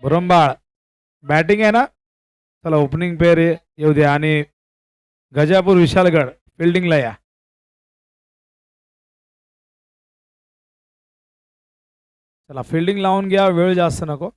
बुरंबाळ batting आहे ना. चला ओपनिंग पेअर येऊ द्या आणि गजापूर विशालगड फिल्डिंगला या. चला फिल्डिंग लावून घ्या, वेळ जास्त नको.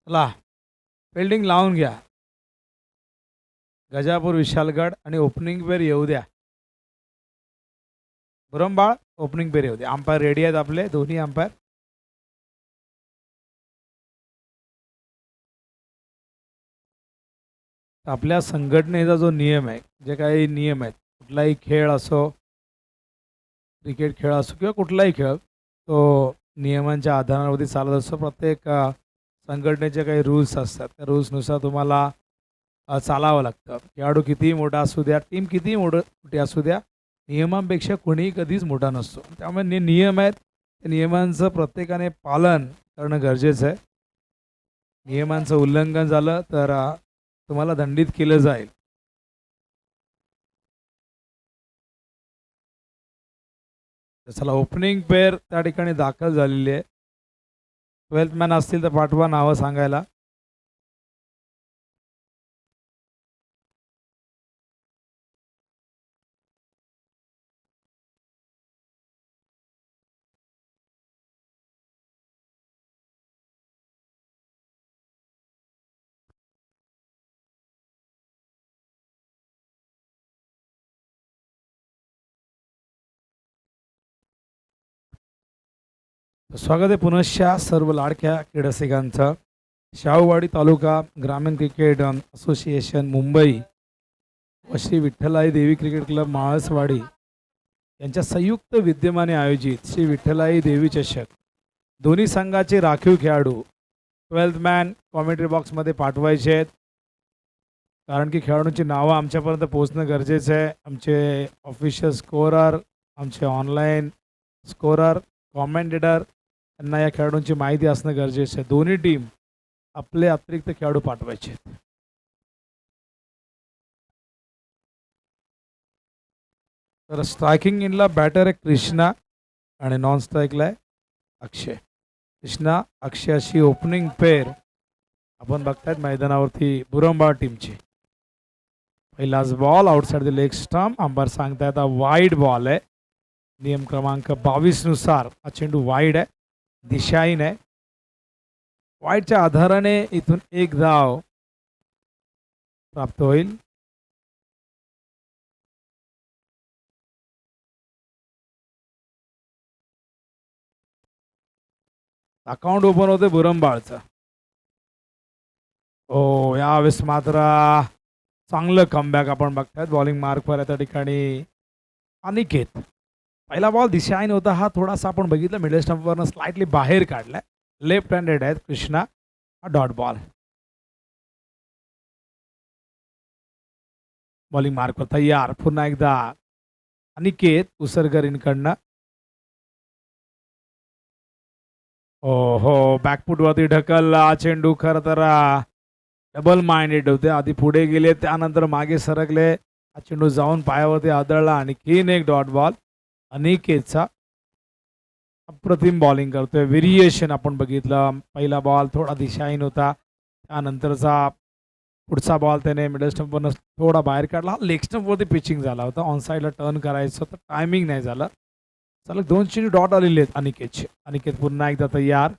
चला फिल्डिंग लावून घ्या. गजापूर विशालगड आणि ओपनिंग पेअर येऊ द्या. बुरंबाळ ओपनिंग पेअर येऊ द्या. अंपायर रेडी आहेत आपले दोन्ही अंपायर. आपल्या संघटनेचा जो नियम आहे, जे काही नियम आहेत, कुठलाही खेळ असो, क्रिकेट खेळ असो किंवा कुठलाही खेळ, तो नियमांच्या आधारावरती चालत असतो. प्रत्येक संघटनेचे काही रूल्स असतात, त्या रूल्सनुसार तुम्हाला चालावं लागतं. खेळाडू कितीही मोठा असू द्या, टीम कितीही मोठी असू द्या, नियमांपेक्षा कोणीही कधीच मोठा नसतो. त्यामुळे नियम आहेत, त्या नियमांचं प्रत्येकाने पालन करणं गरजेचं आहे. नियमांचं उल्लंघन झालं तर तुम्हाला दंडित केलं जाईल. चला ओपनिंग पेअर त्या ठिकाणी दाखल झालेली आहे. 12th मॅन असतील तर पाठवा नावं सांगायला. स्वागत आहे पुनश्च सर्व लाडक्या क्रीडासिकांचं. शाहूवाडी तालुका ग्रामीण क्रिकेट असोसिएशन मुंबई व श्री विठ्ठलाई देवी क्रिकेट क्लब माळसवाडी यांच्या संयुक्त विद्यमाने आयोजित श्री विठ्ठलाई देवी चषक दोन्ही संघाचे राखीव खेळाडू 12th मॅन कॉमेंट्री बॉक्समध्ये पाठवायचे आहेत. कारण की खेळाडूंची नावं आमच्यापर्यंत पोहोचणं गरजेचं आहे. आमचे ऑफिशियल स्कोरर, आमचे ऑनलाईन स्कोरर, कॉमेंटेटर यांना या खेळाडूंची माहिती असणं गरजेचं आहे. दोन्ही टीम आपले अतिरिक्त खेळाडू पाठवायचे आहेत. तर स्ट्रायकिंग इनला बॅटर आहे कृष्णा आणि नॉन स्ट्राईकला आहे अक्षय. कृष्णा अक्षय अशी ओपनिंग पेअर आपण बघतायत मैदानावरती बुरंबाळ टीमची. पहिलाच ball outside the leg stump. Umpire सांगतायत वाईड बॉल आहे. नियम क्रमांक 22 नुसार हा चेंडू वाईड आहे, दिशाहीन आहे. वाईडच्या आधाराने इथून एक धाव प्राप्त होईल. अकाउंट ओपन होते बुरंबाळचं. ओ यावेळेस मात्र चांगलं कमबॅक आपण बघतायत. बॉलिंग मार्कवर आहे त्या ठिकाणी अनिकेत. पहिला बॉल दिशाहीन होता, हा थोडासा आपण बघितलं मिडल स्टंपवरनं स्लाइटली बाहेर काढलाय. लेफ्ट हँडेड आहेत कृष्णा. हा डॉट बॉल. बॉलिंग मार्कवर तयार. पुन्हा एकदा अनिकेत उसरकरींकडनं. हो बॅकफुटवरती ढकलला चेंडू. खरं तर डबल माइंडेड होते. आधी पुढे गेले, त्यानंतर मागे सरकले. हा चेंडू जाऊन पायावरती आदळला. आणखीन एक डॉट बॉल अनिकेतचा. अप्रतिम बॉलिंग करतोय. व्हेरिएशन आपण बघितलं. पहिला बॉल थोडा दिशाहीन होता, त्यानंतरचा पुढचा बॉल त्याने मिडल स्टंपवरनं थोडा बाहेर काढला. लेग स्टंपवरती पिचिंग झाला होता. ऑन साईडला टर्न करायचं होतं, टायमिंग नाही झालं. चला 2 चेंडू डॉट आलेले आहेत अनिकेतचे. अनिकेत पुन्हा एकदा तयार.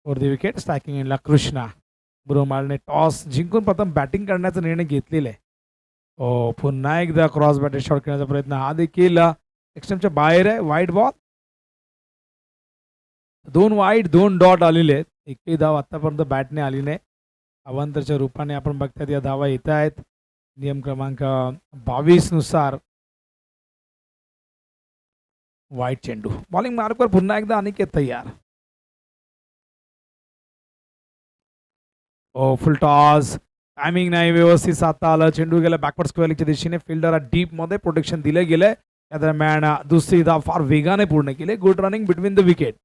For the wicket. स्ट्रायकिंग इनला कृष्णा. बुरंबाळने टॉस जिंकून प्रथम बॅटिंग करण्याचा निर्णय घेतलेला आहे. पुन्हा एकदा क्रॉस बॅटेड शॉट खेळण्याचा प्रयत्न. हा देखील एक्स्टमच्या बाहेर आहे. Wide ball. 2 वाईड 2 डॉट आलेले आहेत. एकही धाव आतापर्यंत बॅटने आली नाही. अवांतरच्या रूपाने आपण बघतात या धावा येत आहेत. नियम क्रमांक 22 नुसार वाईट चेंडू. बॉलिंग मार्कवर पुन्हा एकदा अनिकेत तयार. ओ फुल टॉस. टायमिंग नाही व्यवस्थित साधता आलं. चेंडू गेला बॅकवर्ड स्क्वेअरच्या दिशेने. फिल्डर डीप मध्ये प्रोटेक्शन दिले गेले. या दरम्यान दुसरी धाव फार वेगाने पूर्ण केली. Good running between the wicket.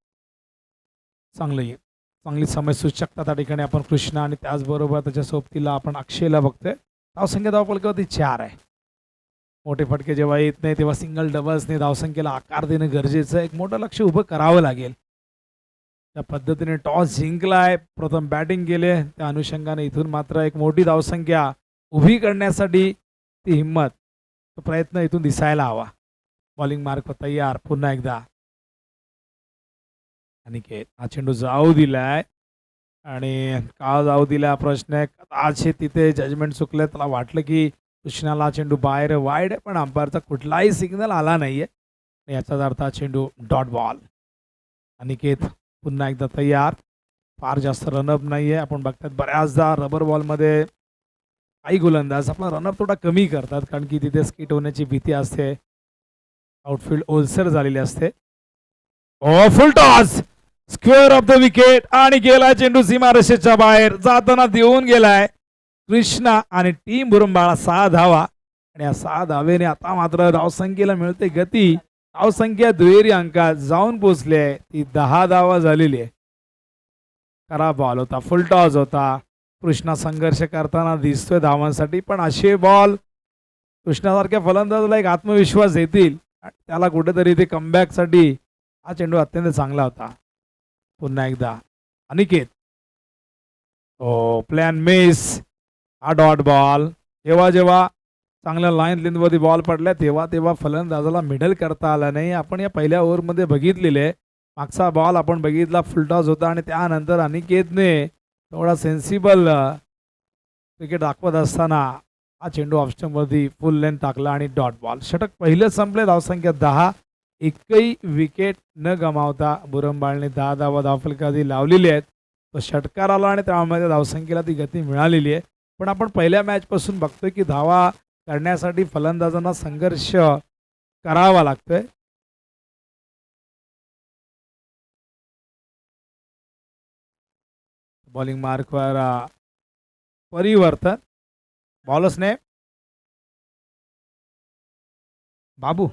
चांगली समय सूचकता त्या ठिकाणी आपण कृष्णा आणि त्याचबरोबर त्याच्या सोबतीला आपण अक्षयला बघतोय. धावसंख्या धावफलकावरती 4 आहे. मोठे फटके जेव्हा येत नाही तेव्हा सिंगल डबल्सने धावसंख्येला आकार देणं गरजेचं. एक मोठं लक्ष उभं करावं लागेल. त्या पद्धतीने टॉस जिंकलाय. प्रथम बॅटिंग केले. त्या अनुषंगाने इथून मात्र एक मोठी धावसंख्या उभी करण्यासाठी ती हिंमत, तो प्रयत्न इथून दिसायला हवा. बॉलिंग मार्क तयार. पुन्हा एकदा अनिकेत. हा चेंडू जाऊ दिलाय आणि का जाऊ दिला प्रश्न आहे. कदाचित तिथे जजमेंट चुकले. त्याला वाटलं की कृष्णाला चेंडू बाहेर वाईड आहे, पण अंपायरचा कुठलाही सिग्नल आला नाहीये. याचाच अर्थ चेंडू डॉट बॉल. अनिकेत पुन्हा एकदा तयार. फार जास्त रनअप नाहीये. आपण बघतात बऱ्याचदा रबर बॉलमध्ये काही गोलंदाज आपला रनअप थोडा कमी करतात, कारण की तिथे स्किट होण्याची भीती असते. आउटफील्ड ओलसर झालेली असते. Oh full toss. Square of the wicket आणि गेला चेंडू सीमारेषेच्या बाहेर. जाताना देऊन गेलाय कृष्णा आणि टीम बुरंबाळा 6 धावा. आणि या 6 धावेने आता मात्र धावसंख्येला मिळते गती. धावसंख्या दुहेरी अंकात जाऊन पोचले. ती 10 धावा झालेली आहे. खरा बॉल होता. फुल टॉस होता. कृष्णा संघर्ष करताना दिसतोय धावांसाठी, पण असे बॉल कृष्णासारख्या फलंदाजाला एक आत्मविश्वास देतील. त्याला कुठेतरी ते कमबॅकसाठी हा चेंडू अत्यंत चांगला होता. पुन्हा एकदा अनिकेत. ओ प्लॅन मिस. हा डॉट बॉल. जेव्हा जेव्हा चांगल्या लाईन लेंथवरती बॉल पडल्या तेव्हा फलंदाजाला मिडल करता आला नाही. आपण या पहिल्या ओव्हरमध्ये बघितलेले. मागचा बॉल आपण बघितला फुल टॉस होता आणि त्यानंतर अनिकेतने थोडा सेन्सिबल क्रिकेट दाखवत असताना हा चेंडू ऑफस्टंपवरती फुल लेंथ टाकला आणि डॉट बॉल. षटक पहिलं संपले. धावसंख्या 10. एकही विकेट न गमावता बुरंबाळने 10 धावा धावफलकावरती लावलेली आहेत. तो षटकार आला आणि त्यामध्ये धावसंख्येला ती गती मिळालेली आहे. पण आपण पहिल्या मॅच पासून बघतोय की धावा करण्यासाठी फलंदाजांना संघर्ष करावा लागतोय. बॉलिंग मार्कवर परिवर्तन. बॉलर्सने बाबू.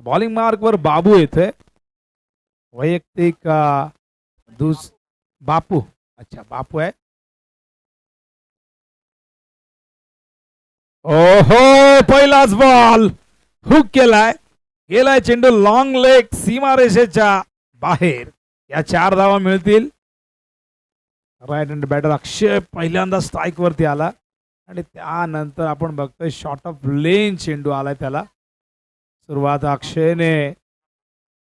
बॉलिंग मार्कवर बाबू येतोय. वैयक्तिक बापू. अच्छा बापू आहे. ओहो पहिलाच बॉल हुक केलाय. गेलाय चेंडू लॉंग लेग सीमारेषेच्या बाहेर. या 4 धावा मिळतील. राईट हँड बॅटर अक्षय पहिल्यांदा स्ट्राईक वरती आला आणि त्यानंतर आपण बघतोय शॉर्ट ऑफ लेन चेंडू आलाय त्याला. सुरुवात अक्षयने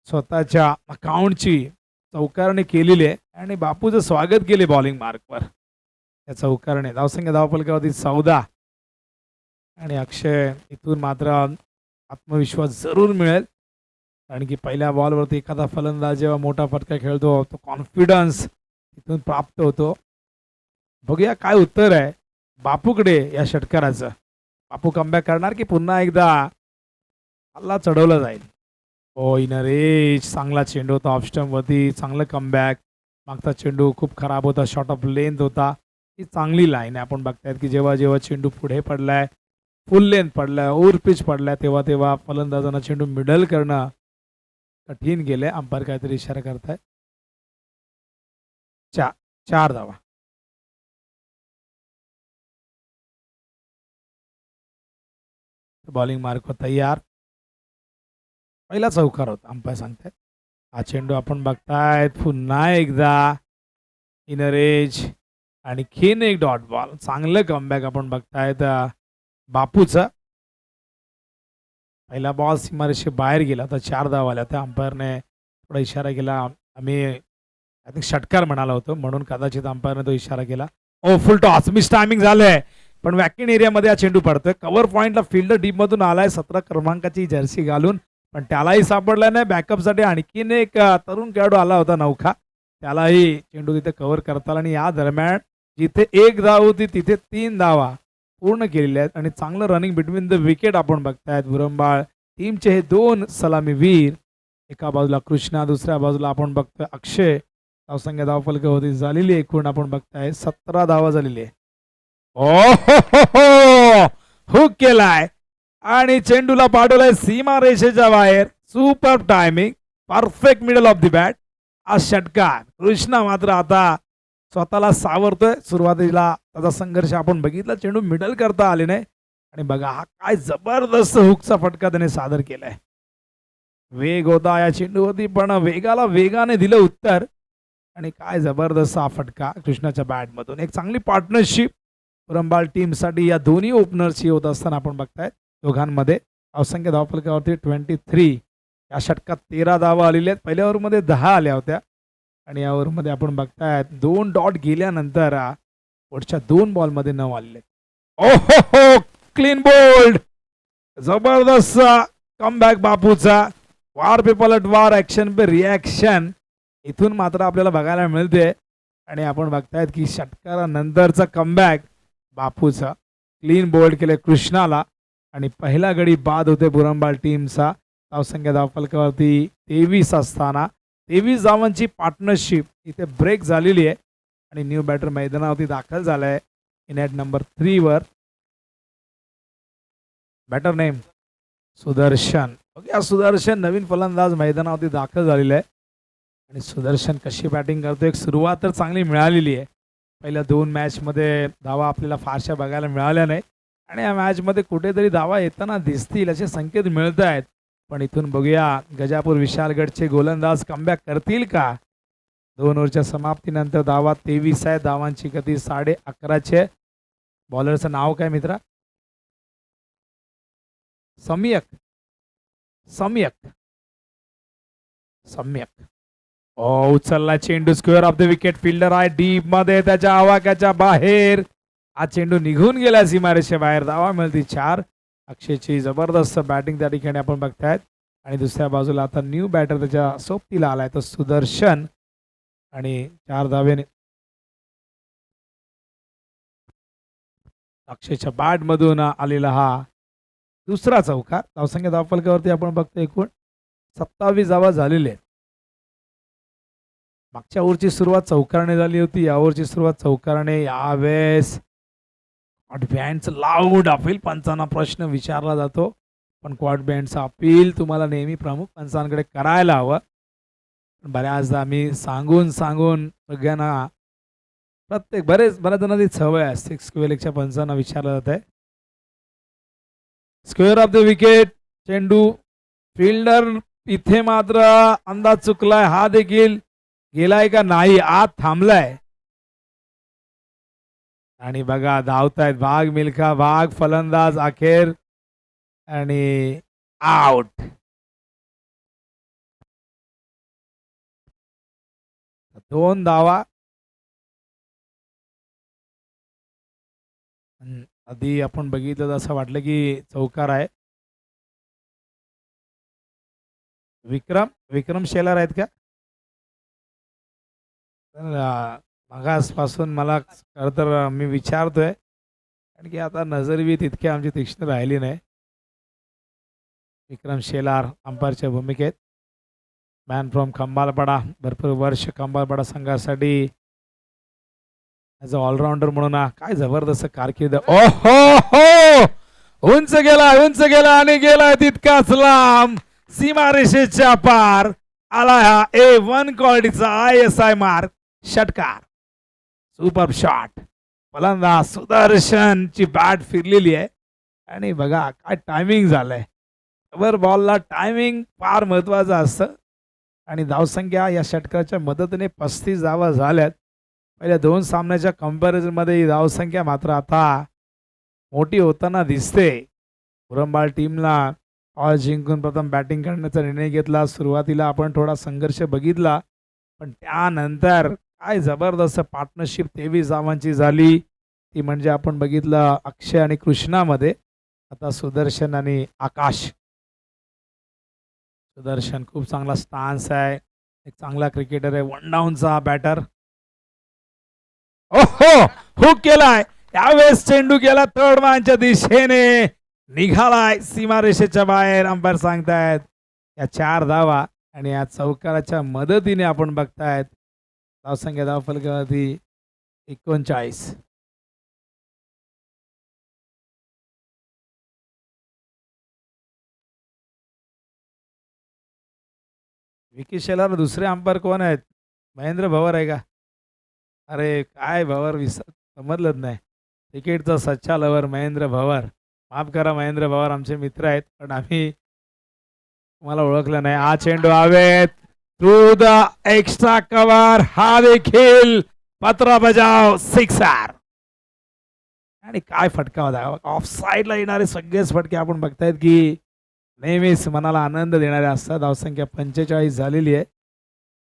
स्वतःच्या अकाउंटची चौकारणी केलेली आहे आणि बापूचं स्वागत केले बॉलिंग मार्कवर. त्या चौकारणे धावसंख्या धावफलकावरती 14 आणि अक्षय इथून मात्र आत्मविश्वास जरूर मिळेल, कारण की पहिल्या बॉलवरती एखादा फलंदाज जेव्हा मोठा फटका खेळतो तो कॉन्फिडन्स इथून प्राप्त होतो. बघूया काय उत्तर आहे बापूकडे या षटकाराचं. बापू कमबॅक करणार की पुन्हा एकदा हल्ला चढवला जाईल. ओ इनर एज. चांगला चेंडू होता ऑफस्टंपवरती. चांगलं कमबॅक. मागचा चेंडू खूप खराब होता. शॉर्ट ऑफ लेंथ होता. ही चांगली लाईन आहे. आपण बघतायत की जेव्हा जेव्हा चेंडू पुढे पडलाय, फुल लेंथ पडलाय, ओव्हर पिच पडलाय, तेव्हा फलंदाजांना चेंडू मिडल करणं कठीण गेले. अंपायर काहीतरी इशारा करताय. 4 धावा. बॉलिंग मार्क तयार. पहिला चौकार होता अंपायर सांगतायत. हा चेंडू आपण बघतायत पुन्हा एकदा इनर एज आणि खीन एक डॉट बॉल. चांगलं कमबॅक आपण बघतायत बापूचा. पहिला बॉल सीमारेषे बाहेर गेला तर 4 धावा आल्या. त्या अंपायरने थोडा इशारा केला. आम्ही आय थिंक षटकार म्हणाला होतो, म्हणून कदाचित अंपायरने तो इशारा केला. ओ फुल टॉस. मिस टायमिंग झालंय, पण वॅकिंग एरियामध्ये हा चेंडू पडतोय. कव्हर पॉइंटला फिल्डर डीप मधून आलाय 17 क्रमांकाची जर्सी घालून, पण त्यालाही सापडला नाही. बॅकअपसाठी आणखीन एक तरुण खेळाडू आला होता नौखा, त्यालाही चेंडू तिथे कव्हर करता आला. आणि या दरम्यान जिथे 1 धाव होती तिथे 3 धावा. पूर्ण केलेले आहेत आणि चांगलं रनिंग बिटवीन द विकेट आपण बघतायत. मुरंबाळ टीमचे हे 2 सलामीवीर, एका बाजूला कृष्णा, दुसऱ्या बाजूला आपण बघतोय अक्षय. धावसंख्या धावफलकावरती झालेली एकूण आपण बघताय 17 धावा झालेली आहे. ओ हुक केलाय आणि चेंडूला पाठवलाय सीमा रेषेच्या बाहेर. Super timing, perfect middle of the bat. हा षटकार. कृष्णा मात्र आता स्वतःला सावरतोय. सुरुवातीला त्याचा संघर्ष आपण बघितला, चेंडू मिडल करता आले नाही आणि बघा हा काय जबरदस्त हुकचा फटका त्याने सादर केलाय. वेग होता या चेंडूवरती पण वेगाला वेगाने दिलं उत्तर आणि काय जबरदस्त हा फटका कृष्णाच्या बॅटमधून. एक चांगली पार्टनरशिप मुरंबाळ टीमसाठी या दोन्ही ओपनर्सची होत असताना आपण बघताय दोघांमध्ये. धावसंख्या धावफलकावरती 23. या षटकात 13 धावा आलेल्या आहेत. पहिल्या ओव्हरमध्ये 10 आल्या होत्या आणि या ओव्हरमध्ये आपण बघताय 2 डॉट गेल्यानंतर पुढच्या 2 बॉलमध्ये 9 आलेले. ओहो क्लीन बोल्ड, जबरदस्त कमबॅक बापूचा. वार पे पलट वार, ऍक्शन पे रिॲक्शन इथून मात्र आपल्याला बघायला मिळते आणि आपण बघतायत की षटकारानंतरचा कमबॅक बापूचा. क्लीन बोल्ड केले कृष्णाला आणि पहिला गडी बाद होते मुरंबाळ टीमचा. धावसंख्या धावफलकावरती 23 असताना 23 धावांची पार्टनरशिप इथे ब्रेक झालेली आहे आणि न्यू बॅटर मैदानावरती दाखल झालाय इन ॲट नंबर 3 वर. Batter name Sudarshan. Okay, Sudarshan नवीन फलंदाज मैदानावरती दाखल झालेला आहे आणि सुदर्शन कशी बॅटिंग करतो. एक सुरुवात तर चांगली मिळालेली आहे. पहिल्या 2 मॅचमध्ये धावा आपल्याला फारशा बघायला मिळाल्या नाही आणि या मॅचमध्ये कुठेतरी धावा येताना दिसतील असे संकेत मिळत आहेत. पण इथून बघूया गजापूर विशालगडचे गोलंदाज कमबॅक करतील का. 2 ओव्हरच्या समाप्तीनंतर धावा 23 आहे. धावांची गती 11.5. बॉलरचं नाव काय मित्रा. सम्यक. उचलला चेंडू. Square of the wicket. Fielder आहे डीप मध्ये, त्याच्या आवाक्याच्या बाहेर. हा चेंडू निघून गेला सीमारेषे बाहेर. धावा मिळती 4. अक्षयची जबरदस्त बॅटिंग त्या ठिकाणी आपण बघतायत आणि दुसऱ्या बाजूला आता न्यू बॅटर त्याच्या सोबतीला आलाय तो सुदर्शन आणि 4 धावेने अक्षयच्या बॅट मधून आलेला हा दुसरा चौकार. धावसंख्या धावफलकावरती आपण बघतो एकूण 27 धावा झालेले आहेत. मागच्या ओव्हरची सुरुवात चौकाराने झाली होती, या ओव्हरची सुरुवात चौकाराने. यावेळेस क्वाड बँडचं लाऊड अपील. पंचांना प्रश्न विचारला जातो पण क्वाड बँडचं अपील तुम्हाला नेहमी प्रमुख पंचांकडे करायला हवं. बऱ्याचदा आम्ही सांगून सगळ्यांना बऱ्याच जणांना ती सवय असते. स्क्वेअरच्या पंचांना विचारलं जात आहे. Square of the wicket. चेंडू फिल्डर इथे मात्र अंदाज चुकलाय. हा देखील गेलाय का नाही, आत थांबलाय आणि बघा धावतायत भाग मिल्खा भाग फलंदाज अखेर आणि आउट. दोन धावा. आधी आपण बघितलं असं वाटलं की चौकार आहे. विक्रम शेलार आहेत का. मागासपासून मला खरं तर मी विचारतोय कारण की आता नजरवी तितकी आमची तीक्ष्ण राहिली नाही. विक्रम शेलार अंपायरच्या भूमिकेत. मॅन फ्रॉम खंबालपाडा, भरपूर वर्ष खंबालपाडा संघासाठी ॲज अ ऑलराऊंडर म्हणून काय जबरदस्त कारकीर्द. ओहो उंच गेला आणि गेला तितकाच लांब. सीमारेषेच्या पार आला हा A1 क्वालिटीचा ISI मार्क. षटकार. Super shot. फलंदाज सुदर्शनची बॅट फिरलेली आहे आणि बघा काय टायमिंग झालंय. ओव्हर बॉलला टायमिंग फार महत्वाचं असतं आणि धावसंख्या या षटकाच्या मदतीने 35 धावा झाल्यात. पहिल्या 2 सामन्याच्या कंपॅरिझनमध्ये ही धावसंख्या मात्र आता मोठी होताना दिसते. मुरंबाळ टीमला टॉस जिंकून प्रथम बॅटिंग करण्याचा निर्णय घेतला. सुरुवातीला आपण थोडा संघर्ष बघितला पण त्यानंतर काय जबरदस्त पार्टनरशिप 23 धावांची झाली. ती म्हणजे आपण बघितलं अक्षय आणि कृष्णामध्ये. आता सुदर्शन आणि आकाश. सुदर्शन खूप चांगला स्टान्स आहे, एक चांगला क्रिकेटर आहे, 1 डाऊनचा बॅटर. ओहो हुक केलाय. त्यावेळेस चेंडू गेला थर्ड मॅनच्या दिशेने, निघालाय सीमारेषेच्या बाहेर. अंपायर सांगतायत या 4 धावा आणि या चौकाराच्या मदतीने आपण बघतायत धावसंख्या धावफलकावरती 39. विकी शेलार दुसरे अंपायर कोण आहेत? महेंद्र भवर आहे का? अरे काय भवर समजलंच नाही. क्रिकेटचा सच्चा लवर महेंद्र भवर. माफ करा महेंद्र भवर, आमचे मित्र आहेत पण आम्ही तुम्हाला ओळखलं नाही. हा चेंडू हवेत थ्रू द एक्स्ट्रा कव्हर, हा देखील पत्र बजाव, सिक्सर. आणि काय फटका होता. ऑफ साईडला येणारे सगळेच फटके आपण बघतायत की नेहमीच मनाला आनंद देणारे असतात. धावसंख्या 45 झालेली आहे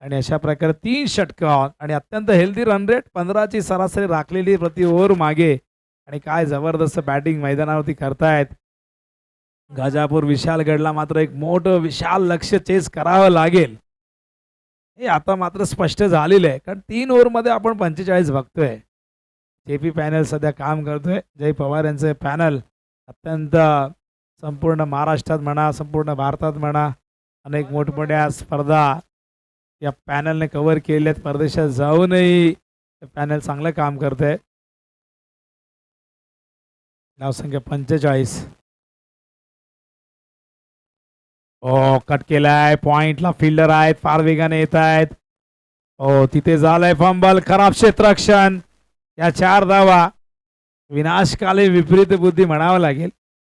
आणि अशा प्रकारे 3 षटकावर आणि अत्यंत हेल्दी रन रेट, 15ची सरासरी राखलेली प्रति ओव्हर मागे. आणि काय जबरदस्त बॅटिंग मैदानावरती करतायत. गाजापूर विशालगडला मात्र एक मोठं विशाल लक्ष्य चेस करावं लागेल हे आता मात्र स्पष्ट झालेलं आहे. कारण 3 ओव्हरमध्ये आपण 45 बघतोय. जेपी पॅनल सध्या काम करतोय. जय पवार यांचं पॅनल अत्यंत संपूर्ण महाराष्ट्रात म्हणा, संपूर्ण भारतात म्हणा, अनेक मोठमोठ्या स्पर्धा या पॅनलने कव्हर केल्यात. परदेशात जाऊनही पॅनल चांगलं काम करतंय. धावसंख्या 45. ओ कट केलाय. पॉइंटला फिल्डर आहेत, फार वेगाने येत आहेत. ओ तिथे झालंय फंबल, खराब क्षेत्ररक्षण. या 4 धावा विनाशकाली विपरीत बुद्धी म्हणावं लागेल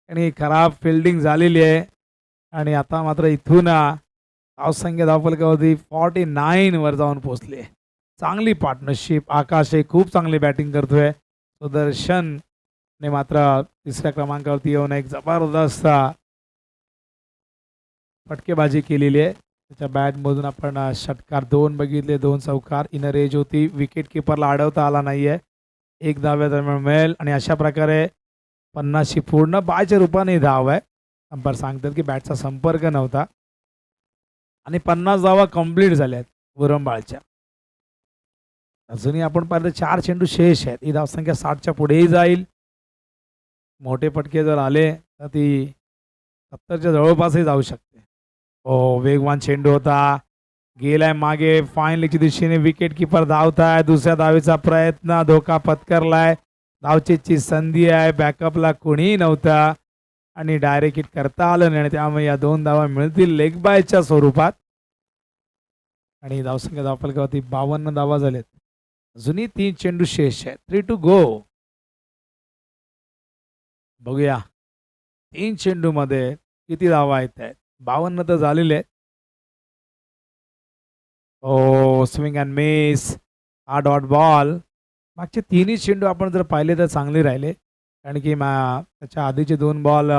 आणि खराब फिल्डिंग झालेली आहे. आणि आता मात्र इथून धावसंख्या धावफलकावरती 49 वर जाऊन पोहोचले. चांगली पार्टनरशिप. आकाश हे खूप चांगली बॅटिंग करतोय. सुदर्शनने मात्र 3ऱ्या क्रमांकावरती येऊन एक जबरदस्त फटकेबाजी केलेली आहे. त्याच्या बॅटमधून आपण षटकार 2 बघितले, 2 चौकार. इनर एज होती, विकेट किपरला अडवता आला नाहीये. 1 धाव्या दरम्यान मिळेल आणि अशा प्रकारे 50ची पूर्ण बायच्या रूपाने धाव आहे. अंपायर सांगतात की बॅटचा संपर्क नव्हता आणि 50 धावा कंप्लीट झाल्यात मुरंबाळच्या. अजूनही आपण पाहिलं 4 चेंडू शेष आहेत. ही धावसंख्या 60च्या पुढेही जाईल. मोठे फटके जर आले तर ती 70च्या जवळपासही जाऊ शकते. ओ वेगवान चेंडू होता, गेलाय मागे. फायनलीच्या दिशेने विकेट किपर धावताय. दुसऱ्या धावेचा प्रयत्न, धोका पत्करलाय. धावचेची संधी आहे, बॅकअपला कोणीही नव्हता आणि डायरेक्ट हिट करता आलं नाही. त्यामुळे या 2 धावा मिळतील लेग बायच्या स्वरूपात. आणि धावसंख्या धावफलकावरती 52 धावा झालेत. अजूनही 3 चेंडू शेष आहेत. 3 टू गो. बघूया 3 चेंडू मध्ये किती धावा येत आहेत. 52 तर झालेले आहेत. ओ स्विंग अँड मिस, हा डॉट बॉल. मागचे 3ही चेंडू आपण जर पाहिले तर चांगले राहिले. कारण की त्याच्या आधीचे 2 बॉल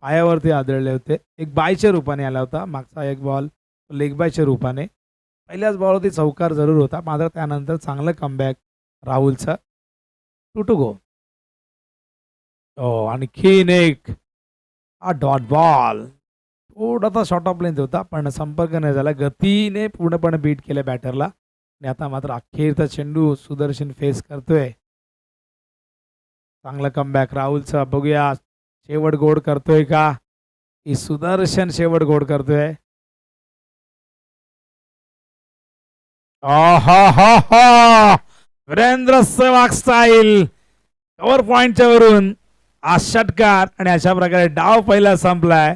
पायावरती आदळले होते. एक बायच्या रूपाने आला होता, मागचा एक बॉल लेग बायच्या रूपाने. पहिल्याच बॉलवरती चौकार जरूर होता, मात्र त्यानंतर चांगलं कमबॅक राहुलचं. 2 to go. ओ आणखीन एक हा डॉट बॉल. थोडासा शॉर्ट ऑफ लेंथ होता पण संपर्क नाही झाला. गतीने पूर्णपणे बीट केलं बॅटरला. आणि आता मात्र अखेरचा चेंडू सुदर्शन फेस करतोय. चांगला कमबॅक राहुलचा. बघूया शेवट गोड करतोय का, ही सुदर्शन शेवट गोड करतोय. वीरेंद्र सहवाग स्टाईल कव्हर पॉइंटच्या वरून हा षटकार आणि अशा प्रकारे डाव पहिला संपलाय.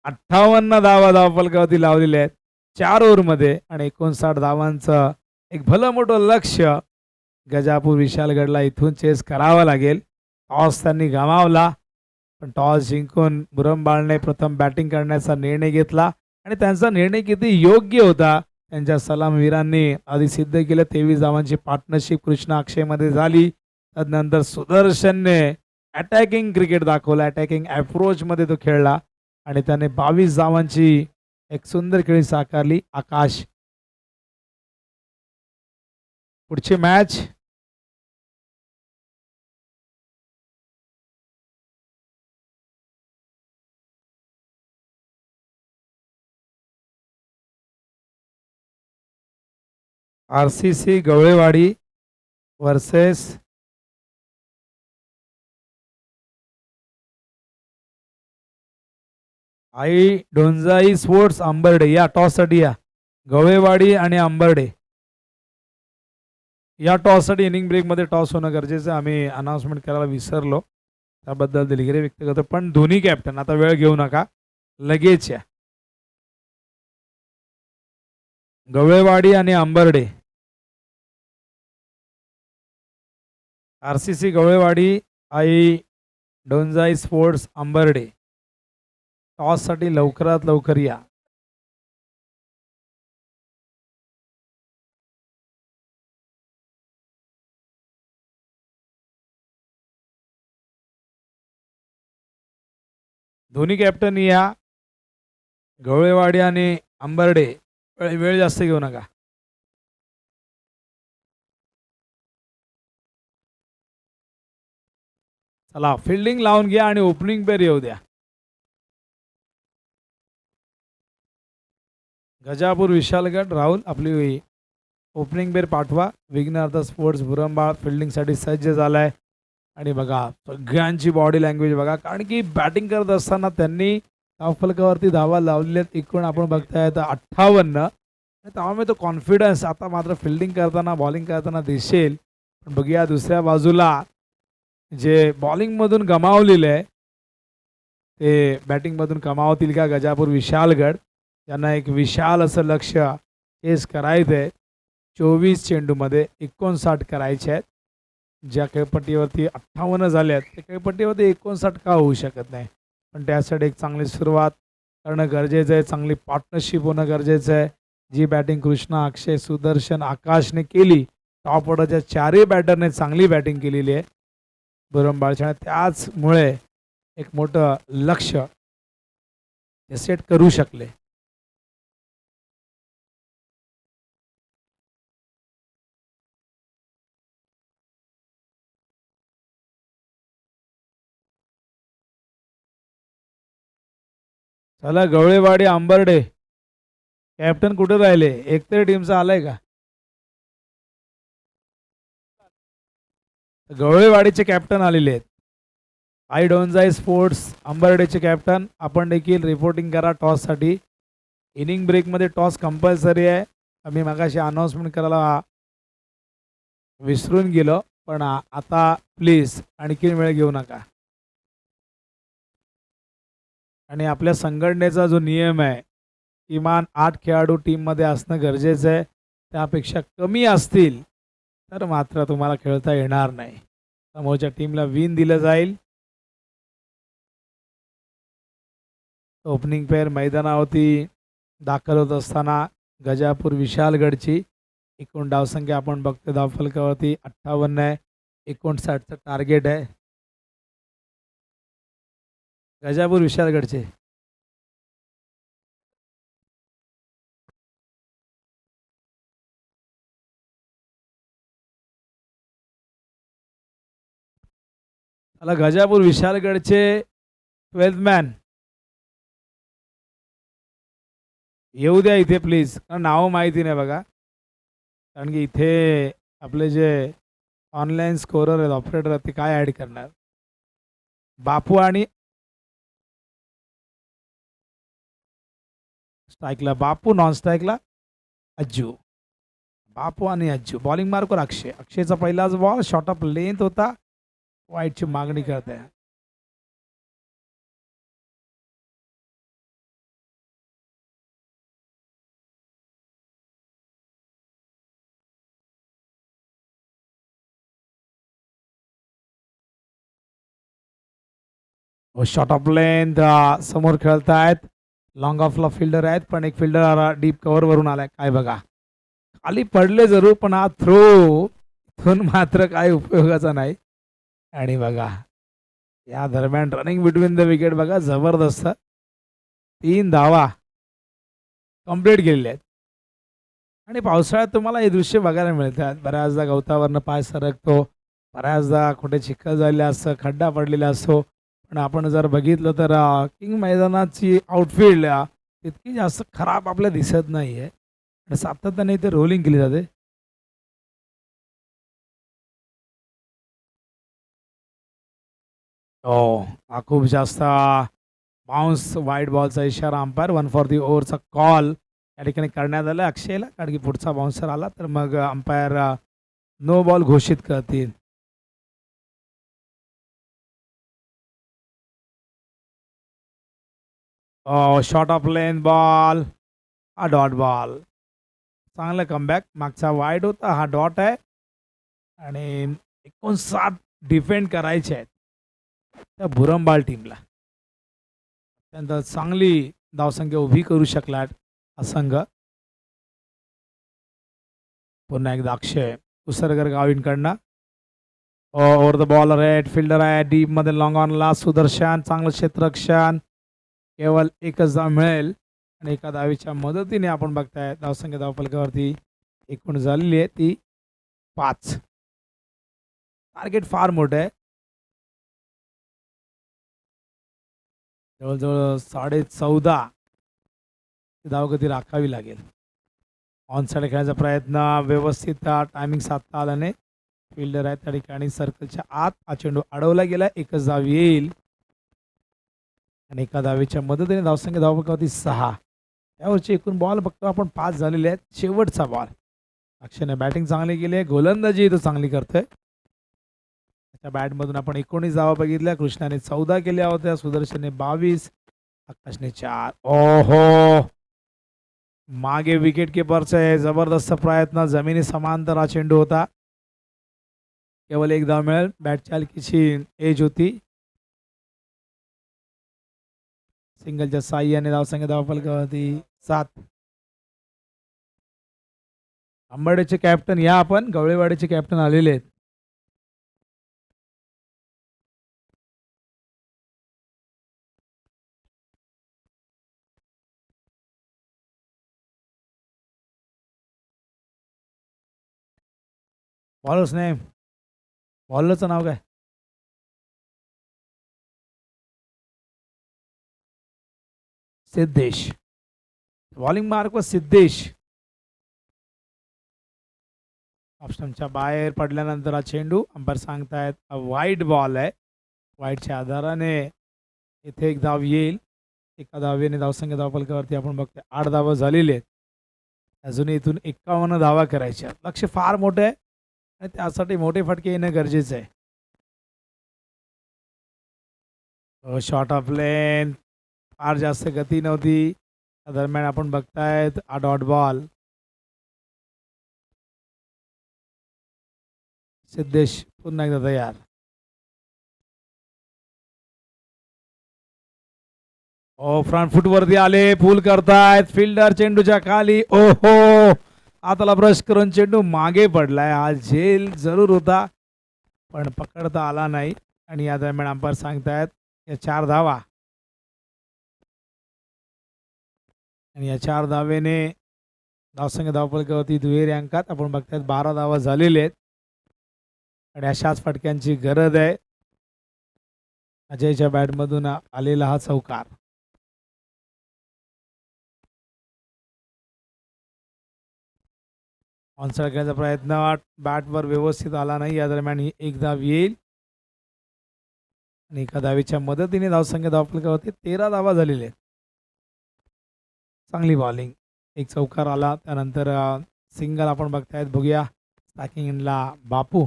58 धावा धावफलकावरती लावलेल्या आहेत 4 ओव्हरमध्ये आणि 59 धावांचं एक भलं मोठं लक्ष्य गजापूर विशालगडला इथून चेस करावा लागेल. टॉस त्यांनी गमावला पण टॉस जिंकून मुरंबाळने प्रथम बॅटिंग करण्याचा निर्णय घेतला आणि त्यांचा निर्णय किती योग्य होता त्यांच्या सलामवीरांनी आधी सिद्ध केलं. 23 धावांची पार्टनरशिप कृष्णा अक्षयमध्ये झाली. त्यानंतर सुदर्शनने अटॅकिंग क्रिकेट दाखवलं, अटॅकिंग अप्रोचमध्ये तो खेळला आणि त्याने 22 धावांची एक सुंदर खेळी साकारली. आकाश पुढची match RCC Gawalewadi versus Aai Donjai sports Ambarde या टॉससाठी या. गवळेवाडी आणि अंबर्डे या टॉससाठी इनिंग ब्रेकमध्ये टॉस होणं गरजेचं. आम्ही अनाउन्समेंट करायला विसरलो, त्याबद्दल दिलगिरी व्यक्त करतो. पण दोन्ही कॅप्टन आता वेळ घेऊ नका, लगेच या. गवळेवाडी आणि अंबर्डे. RCC गवळेवाडी, आई डोंजाई स्पोर्ट्स अंबर्डे. टॉससाठी लवकरात लवकर या. दोन्ही कॅप्टन या. गवळेवाडी आणि अंबर्डे. वेळ जास्त घेऊ नका. चला फिल्डिंग लावून घ्या आणि ओपनिंग पेर येऊ द्या. गजापूर विशालगड राहुल आपली ओपनिंग पेर पाठवा. विघ्नहर्ता स्पोर्ट्स बुरंबाळ फिल्डिंगसाठी सज्ज झालाय. आणि बघा सगळ्यांची बॉडी लँग्वेज बघा, कारण की बॅटिंग करत असताना त्यांनी धावफलकावरती धावा लावलेल्या एकूण आपण बघताय 58. त्यामुळे तो कॉन्फिडन्स आता मात्र फिल्डिंग करताना बॉलिंग करताना दिसेल. पण बघूया दुसऱ्या बाजूला जे बॉलिंगमधून गमावलेलं आहे ते बॅटिंगमधून कमावतील का गजापूर विशालगड. त्यांना एक विशाल असं लक्ष चेस करायचं आहे. 24 चेंडूमध्ये 59 करायचे आहेत. ज्या खेळपट्टीवरती 58 झाले आहेत त्या खेळपट्टीवरती 59 का होऊ शकत नाही. पण त्यासाठी एक चांगली सुरुवात करणं गरजेचं आहे. चांगली पार्टनरशिप होणं गरजेचं आहे. जी बॅटिंग कृष्णा, अक्षय, सुदर्शन, आकाशने केली, टॉप ऑर्डरच्या चारही बॅटरने चांगली बॅटिंग केलेली आहे बुरंबाळच्या. त्याचमुळे एक मोठं लक्ष ते सेट करू शकले. चला गवळेवाडी अंबर्डे कॅप्टन कुठे राहिले? एकतरी टीमचा आलाय का? गवळेवाडीचे कॅप्टन आलेले आहेत. आई डोंजाई स्पोर्ट्स अंबर्डेचे कॅप्टन आपण देखील रिपोर्टिंग करा टॉससाठी. इनिंग ब्रेकमध्ये टॉस कंपल्सरी आहे. आम्ही मगाशी अनाउन्समेंट करायला विसरून गेलो, पण आता प्लीज आणखीन वेळ घेऊ नका. आणि आपल्या संघटनेचा जो नियम आहे किमान 8 खेळाडू टीममध्ये असणं गरजेचं आहे. त्यापेक्षा कमी असतील तर मात्र तुम्हाला खेळता येणार नाही. समोरच्या टीमला विन दिलं जाईल. ओपनिंग पेअर मैदानावरती दाखल होत असताना गजापूर विशालगडची एकूण धावसंख्या आपण बघतो धावफलकावरती 58 आहे. 59चं टार्गेट आहे गजापूर विशालगडचे. मला गजापूर विशालगडचे 12th मॅन येऊ द्या इथे प्लीज. कारण नाव माहिती नाही बघा, कारण की इथे आपले जे ऑनलाईन स्कोरर आहेत ऑपरेटर आहेत ते काय ॲड करणार. बापू आणि स्ट्राईकला बापू, नॉन स्ट्राईकला अज्जू. बापू आणि अज्जू. बॉलिंग मार्कवर अक्षय. अक्षयचा पहिलाच बॉल शॉर्ट ऑफ लेंथ होता. वाईटची मागणी करत आहे. शॉर्ट ऑफ लेंथ समोर खेळतायत. लॉंग ऑफला फिल्डर आहेत, पण एक फिल्डर डीप कव्हर वरून आलाय. काय बघा खाली पडले जरूर, पण हा थ्रो इथून मात्र काय उपयोगाचा नाही. आणि बघा या दरम्यान रनिंग बिटवीन द विकेट बघा जबरदस्त. 3 धावा कंप्लीट केलेल्या आहेत. आणि पावसाळ्यात तुम्हाला हे दृश्य बघायला मिळतात. बऱ्याचदा गवतावरनं पाय सरकतो, बऱ्याचदा कुठे चिखल झालेला असतं, खड्डा पडलेला असतो. पण आपण जर बघितलं तर किंग मैदानाची आउटफील्ड तितकी जास्त खराब आपल्याला दिसत नाही आहे. आणि सातत्याने इथे रोलिंग केली जाते. हो हा खूप जास्त बाउन्स वाईड बॉलचा इशारा अंपायर 1 फॉर दी ओव्हरचा कॉल या ठिकाणी करण्यात आला अक्षयला, कारण की पुढचा बाउन्सर आला तर मग अंपायर नो बॉल घोषित करतील. शॉर्ट ऑफ लेन बॉल, हा डॉट बॉल. चांगलं कमबॅक. मागचा वाईड होता, हा डॉट आहे आणि 59 डिफेंड करायचे आहेत त्या भुरंबाळ टीमला. त्यानंतर चांगली धावसंख्या उभी करू शकला हा संघ. पुन्हा एकदा अक्षय उसरगर गावींकडनं over the ball red fielder आहे डीप मध्ये लॉंग ऑनला सुदर्शन. चांगलं क्षेत्ररक्षण. केवळ एकच धाव मिळेल आणि एका धावीच्या मदतीने आपण बघताय धावसंख्या धावफलकावरती एकूण झालेली आहे ती 5. टार्गेट फार मोठं आहे. जवळजवळ 14.5 धावगती राखावी लागेल. ऑन साईड खेळण्याचा प्रयत्न व्यवस्थित टायमिंग साधता आला नाही. फिल्डर आहे त्या ठिकाणी सर्कलच्या आत हा चेंडू अडवला गेला. एकच धाव येईल आणि एका धावेच्या मदतीने धावसंख्या धावफलकावरती 6. त्यावरची एकूण बॉल बघतो आपण 5 झालेले आहेत. शेवटचा बॉल. अक्षयने बॅटिंग चांगली केली आहे. गोलंदाजी तो चांगली करतोय. त्या बॅटमधून आपण 19 धावा बघितल्या. कृष्णाने 14 केल्या होत्या. सुदर्शनने 22. आकाशने 4. ओहो, मागे विकेट किपरचा आहे जबरदस्त प्रयत्न. जमिनी समांतर हा चेंडू होता. केवळ एक धाव मिळेल. बॅट चालकीची एज होती. सिंगलच्या साह्याने धावसंख्या धावफलकावरती 7. अंबर्डेचे कॅप्टन या आपण गवळेवाडीचे कॅप्टन आलेले आहेत. बॉलर्स नेम, बॉलरचं नाव काय? सिद्धेश. बॉलिंग मार्क व सिद्धेश. ऑप्शनच्या बाहेर पडल्यानंतर हा चेंडू अंपायर सांगतायत वाईड बॉल आहे. वाईडच्या आधाराने इथे एक धाव येईल. एका धावेने धावसंख्या धावफलकावरती आपण बघतोय 8 धावा झालेले आहेत. अजून इथून 51 धावा करायच्या. लक्ष फार मोठं आहे आणि त्यासाठी मोठे फटके येणं गरजेचं आहे. शॉर्ट ऑफ लेन, फार जास्त गती नव्हती. त्या दरम्यान आपण बघतायत हा डॉट बॉल. सिद्धेश पुन्हा एकदा तयार. फ्रंट फुट वरती आले. पूल करतायत. फिल्डर चेंडूच्या खाली. ओहो, हाताला ब्रश करून चेंडू मागे पडलाय. हा झेल जरूर होता पण पकडता आला नाही आणि या दरम्यान अंपायर सांगतायत या 4 धावा आणि या 4 धावेने धावसंख्या धावफलकावरती दुहेरी अंकात आपण बघतायत 12 धावा झालेले आहेत आणि अशाच फटक्यांची गरज आहे. अजयच्या बॅटमधून आलेला हा चौकार. ऑनसाइड खेळण्याचा प्रयत्न बॅटवर व्यवस्थित आला नाही. या दरम्यान ही एक धाव येईल आणि एका धावेच्या मदतीने धावसंख्या धावफलकावरती 13 धावा झालेले आहेत. चांगली बॉलिंग. एक चौकार आला. त्यानंतर सिंगल आपण बघतायत. बघूया स्टॅकिंग इनला बापू.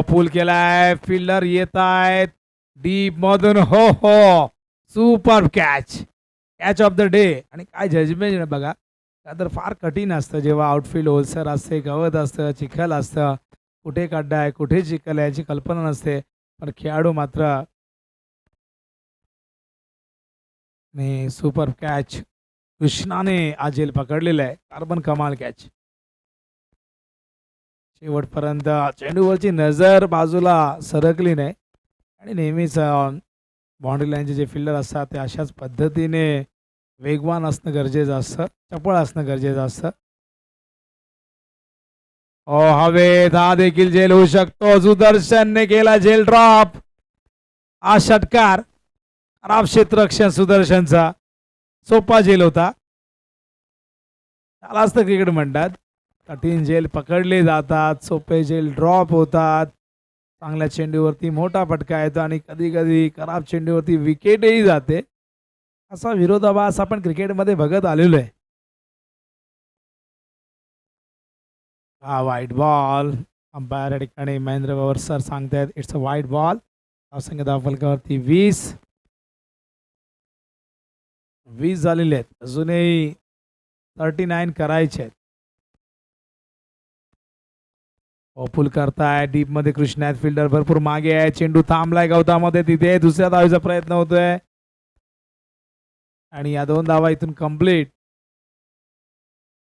पूल केलाय. फिल्डर येत आहेत डीप मधून. हो हो, super catch. Catch of the day. आणि काय जजमेंट बघा. का तर फार कठीण असतं जेव्हा आउटफील्ड ओलसर असते, गवत असतं, चिखल असतं. कुठे खड्डा आहे, कुठे चिखल आहे याची कल्पना नसते. पण खेळाडू मात्र सुपर कॅच. कृष्णाने आज झेल पकडलेला आहे. कार्बन कमाल कॅच. शेवटपर्यंत चेंडूवरची नजर बाजूला सरकली नाही आणि नेहमीच बाउंड्री लाईनचे जे फिल्डर असतात ते अशाच पद्धतीने वेगवान असणं गरजेचं असतं, चपळ असणं गरजेचं असतं. हवेत हा देखील झेल होऊ शकतो. सुदर्शनने केला झेल ड्रॉप. हा षटकार खराब क्षेत्ररक्षण सुदर्शनचा. सोपा झेल होता. त्यालाच तर क्रिकेट म्हणतात. कठीण झेल पकडले जातात, सोपे झेल ड्रॉप होतात. चांगल्या चेंडूवरती मोठा फटका येतो आणि कधी कधी खराब चेंडूवरती विकेटही जाते. असा विरोधाभास आपण क्रिकेटमध्ये बघत आलेलो आहे. हा वाईट बॉल. अंपायर या ठिकाणी महेंद्र पवार सर सांगतायत इट्स अ वाईट बॉल. धावसंख्या धावफलकावरती 20 झालेले आहेत. अजूनही 39 करायचे आहेत. ऑफुल करताय डीप मध्ये कृष्णा आहेत. फिल्डर भरपूर मागे आहे. चेंडू थांबलाय गवतामध्ये. तिथे दुसऱ्या धावेचा प्रयत्न होतोय आणि या 2 धावा इथून कंप्लीट.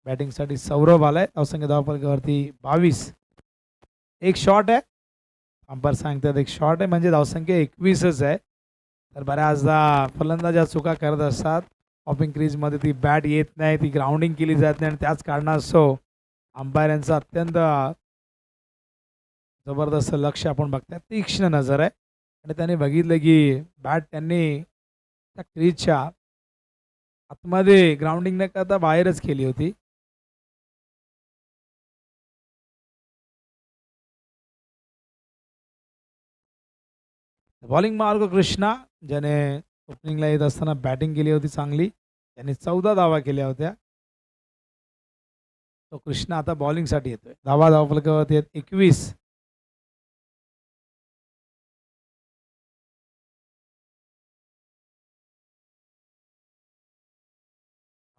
बॅटिंगसाठी सौरभ आलाय. धावसंख्या धावफलकावरती 22. एक शॉट आहे. अंपायर सांगतात एक शॉट आहे म्हणजे धावसंख्या 21च आहे. तर बऱ्याचदा फलंदाज चुका करत असतात. ऑफिंग क्रीजमध्ये ती बॅट येत नाही, ती ग्राउंडिंग केली जात नाही आणि त्याच कारणास्तव अंपायर यांचं अत्यंत जबरदस्त लक्ष आपण बघताय. तीक्ष्ण नजर आहे आणि त्याने बघितलं की बॅट त्यांनी त्या क्रीजच्या आतमध्ये ग्राउंडिंग न करता बाहेरच केली होती. बॉलिंग मार्ग कृष्णा ज्याने ओपनिंगला येत असताना बॅटिंग केली होती चांगली. त्यांनी 14 धावा केल्या होत्या. तो कृष्णा आता बॉलिंगसाठी येतोय. धावफलकावरती 21.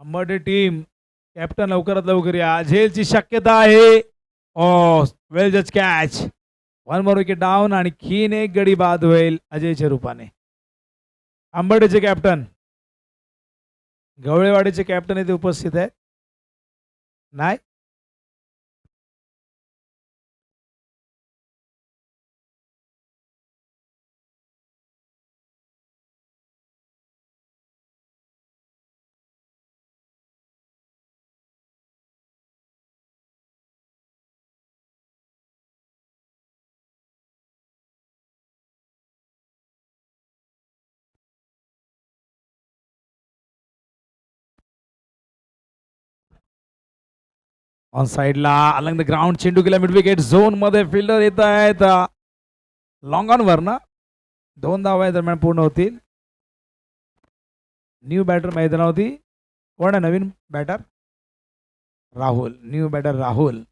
अंबरडे टीम कॅप्टन लवकरात लवकर या. झेलची शक्यता आहे. ओ वेल जज कॅच. 1 मोर विकेट डाऊन आणि खीन एक गडी बाद होईल अजयच्या रूपाने. अंबरडेचे कॅप्टन गवळेवाडीचे कॅप्टन इथे उपस्थित आहेत. नाही ऑन साइडला अलंग द ग्राउंड चेंडू गेला मिड विकेट झोन मध्ये. फिल्डर येत आहेत लॉंग ऑन वर ना. 2 धावा दरम्यान पूर्ण होतील. न्यू बॅटर मैदानावरती. कोण आहे नवीन batter? Rahul. New batter Rahul.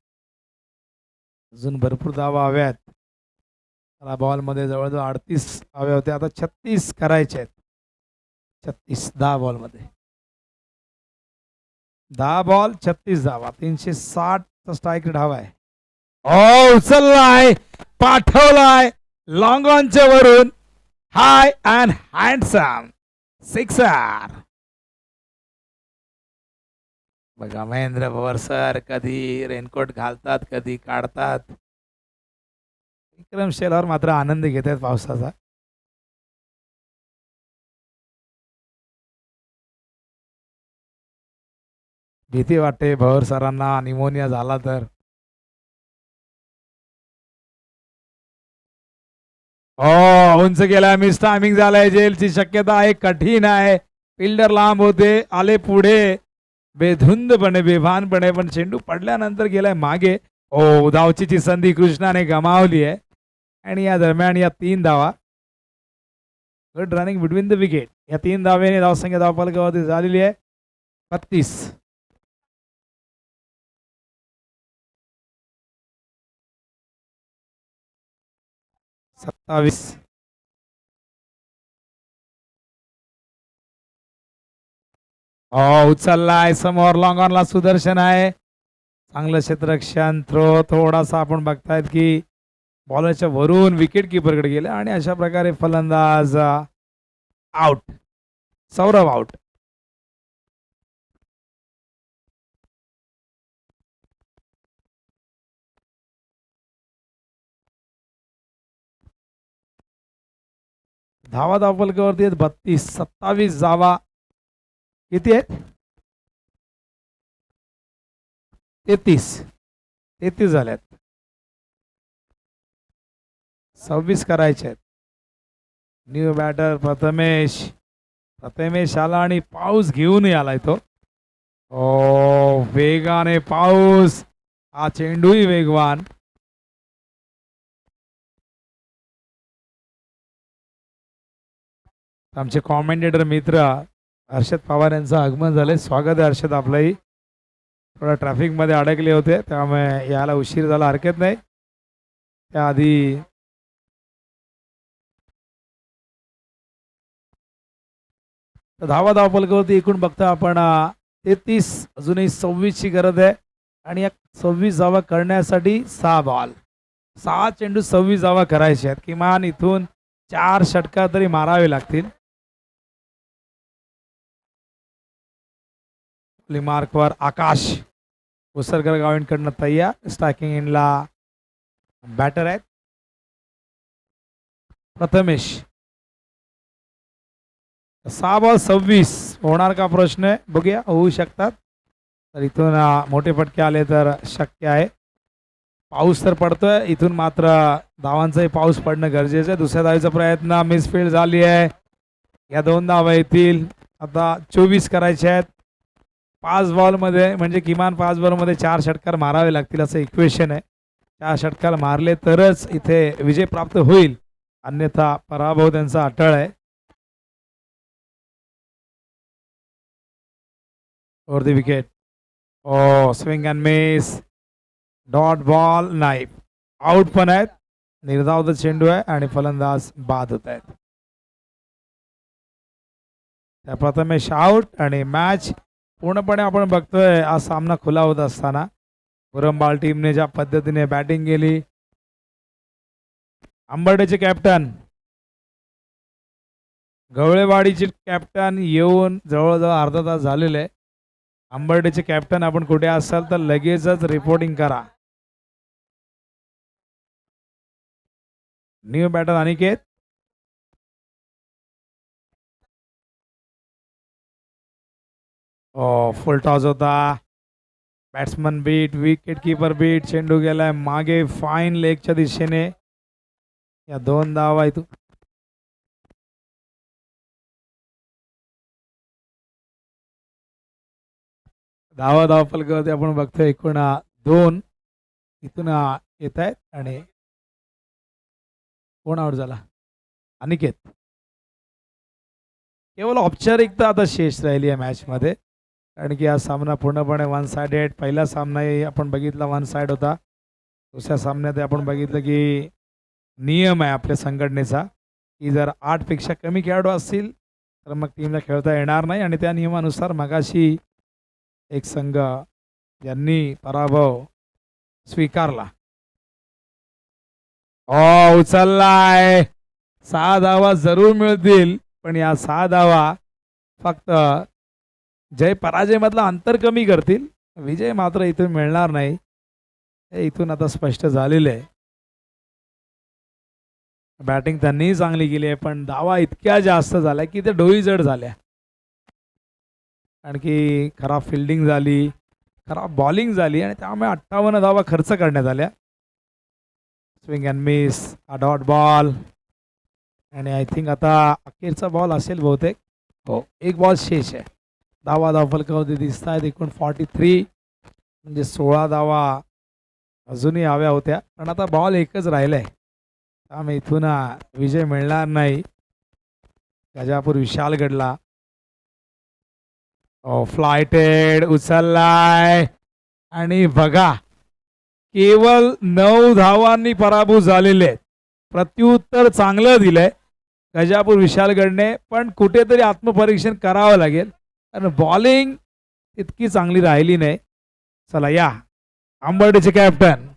अजून भरपूर धावा हव्यात. त्याला बॉलमध्ये जवळजवळ 38 हव्या होत्या. आता 36 करायचे आहेत. 36 10 बॉलमध्ये. 10 बॉल 36 धावा. 360 स्ट्राईक रेट हवा आहे. ओ उचललाय, पाठवलाय लॉंग ऑनच्या वरून. हाय अँड हँडसम सिक्सर. बघा महेंद्र पवार सर कधी रेनकोट घालतात, कधी काढतात. विक्रम शेलावर मात्र आनंद घेत आहेत पावसाचा. भीती वाटते भवर सरांना निमोनिया झाला तर. उंच गेला, मिस टायमिंग झालाय. जेलची शक्यता आहे, कठीण आहे. फिल्डर लांब होते, आले पुढे बेधुंदपणे बेभानपणे, पण चेंडू पडल्यानंतर गेलाय मागे. धावचीची संधी कृष्णाने गमावली आहे आणि या दरम्यान या 3 धावा. Good running between the wicket. या 3 धावेने धावसंख्या धावफलकावरती झालेली आहे 32. उचललाय समोर. लॉंग ऑनला सुदर्शन आहे. चांगलं क्षेत्ररक्षण. थ्रो थोडासा आपण बघतायत की बॉलरच्या वरून विकेट किपरकडे गेले आणि अशा प्रकारे फलंदाज आउट. सौरभ आउट. धावा धावफलकावरती आहेत 32. 27 धावा किती आहेत? 33 झाल्यात. 26 करायचे आहेत. न्यू बॅटर प्रथमेश आला आणि पाऊस घेऊन आलाय तो. वेगाने पाऊस. हा चेंडूही वेगवान. आमचे कॉमेंटेटर मित्र हर्षद पवार यांचं आगमन झालंय. स्वागत आहे हर्षद आपलंही. थोडा ट्रॅफिक मध्ये अडकले होते त्यामुळे यायला उशीर झाला, हरकत नाही. त्याआधी धावफलकावरती एकूण बघता आपण 33, अजूनही 26 ची गरज आहे आणि या 26 धावा करण्यासाठी 6 बॉल, 6 चेंडू 26 धावा करायचे आहेत. किमान इथून 4 षटकार तरी मारावे लागतील. मार्कवर आकाश उसरकर गावींकडनं तयार. स्ट्रायकिंग एंडला बॅटर आहेत प्रथमेश. 6 बॉल 26 होणार का प्रश्न आहे, बघूया. होऊ शकतात. तर इथून मोठे फटके आले तर शक्य आहे. पाऊस तर पडतोय इथून, मात्र धावांचाही पाऊस पडणं गरजेचं आहे. दुसऱ्या धावेचा प्रयत्न मिसफील्ड झाली आहे. या 2 धावा येतील. आता 24 करायचे आहेत 5 बॉलमध्ये, म्हणजे किमान 5 बॉलमध्ये 4 षटकार मारावे लागतील असं इक्वेशन आहे. 4 षटकार मारले तरच इथे विजय प्राप्त होईल, अन्यथा पराभव त्यांचा अटळ आहे. Over the wicket. Oh swing and miss, dot ball नाही, आउट पण आहेत. निर्धावत चेंडू आहे आणि फलंदाज बाद होत आहेत. त्या प्रथमेश आउट आणि मॅच पूर्णपणे आपण बघतोय हा सामना खुला होत असताना गुरंबाल टीमने ज्या पद्धतीने बॅटिंग केली. अंबर्डेचे कॅप्टन, गवळेवाडीचे कॅप्टन येऊन जवळजवळ अर्धा तास झालेले आहे. अंबर्डेचे कॅप्टन आपण कुठे असाल तर लगेचच रिपोर्टिंग करा. New batter Aniket. Full toss होता. Batsman beat, wicket keeper beat. चेंडू गेलाय मागे फाईन लेगच्या दिशेने. या 2 धावा इथून धावफलकावरती आपण बघतोय एकूण 2 इथून येत आहेत. आणि कोण आउट झाला, अनिकेत. केवळ औपचारिकता आता शेष राहिली आहे मॅच मध्ये, कारण की हा सामना पूर्णपणे 1 साइडेड. पहिला सामनाही आपण बघितला 1 साइड होता. दुसऱ्या सामन्यात आपण बघितलं की नियम आहे आपल्या संघटनेचा की जर 8 पेक्षा कमी खेळाडू असतील तर मग टीमला खेळता येणार नाही, आणि त्या नियमानुसार मगाशी एक संघ यांनी पराभव स्वीकारला. उचललाय. 6 धावा जरूर मिळतील, पण या 6 धावा फक्त जय पराजय मधला अंतर कमी करतील. विजय मात्र इथून मिळणार नाही, हे इथून आता स्पष्ट झालेलं आहे. बॅटिंग त्यांनी चांगली केली आहे, पण धावा इतक्या जास्त झाल्या की ते डोई जड झाल्या. आणखी खराब फिल्डिंग झाली, खराब बॉलिंग झाली, आणि त्यामुळे 58 धावा खर्च करण्यात आल्या. Swing and miss, dot ball. आणि आय थिंक आता अखेरचा बॉल असेल बहुतेक. हो, 1 बॉल शेष आहे. धावफलकावरती दिसत आहेत एकूण 43, म्हणजे 16 धावा अजूनही हव्या होत्या, पण आता बॉल एकच राहिलाय. त्यामुळे इथून विजय मिळणार नाही गजापूर विशालगडला. फ्लायटेड, उचललाय, आणि बघा केवळ 9 धावांनी पराभूत झालेले आहेत. प्रत्युत्तर चांगलं दिलंय गजापूर विशालगडने, पण कुठेतरी आत्मपरीक्षण करावं लागेल, कारण बॉलिंग इतकी चांगली राहिली नाही. चला या अंबर्डेचे कॅप्टन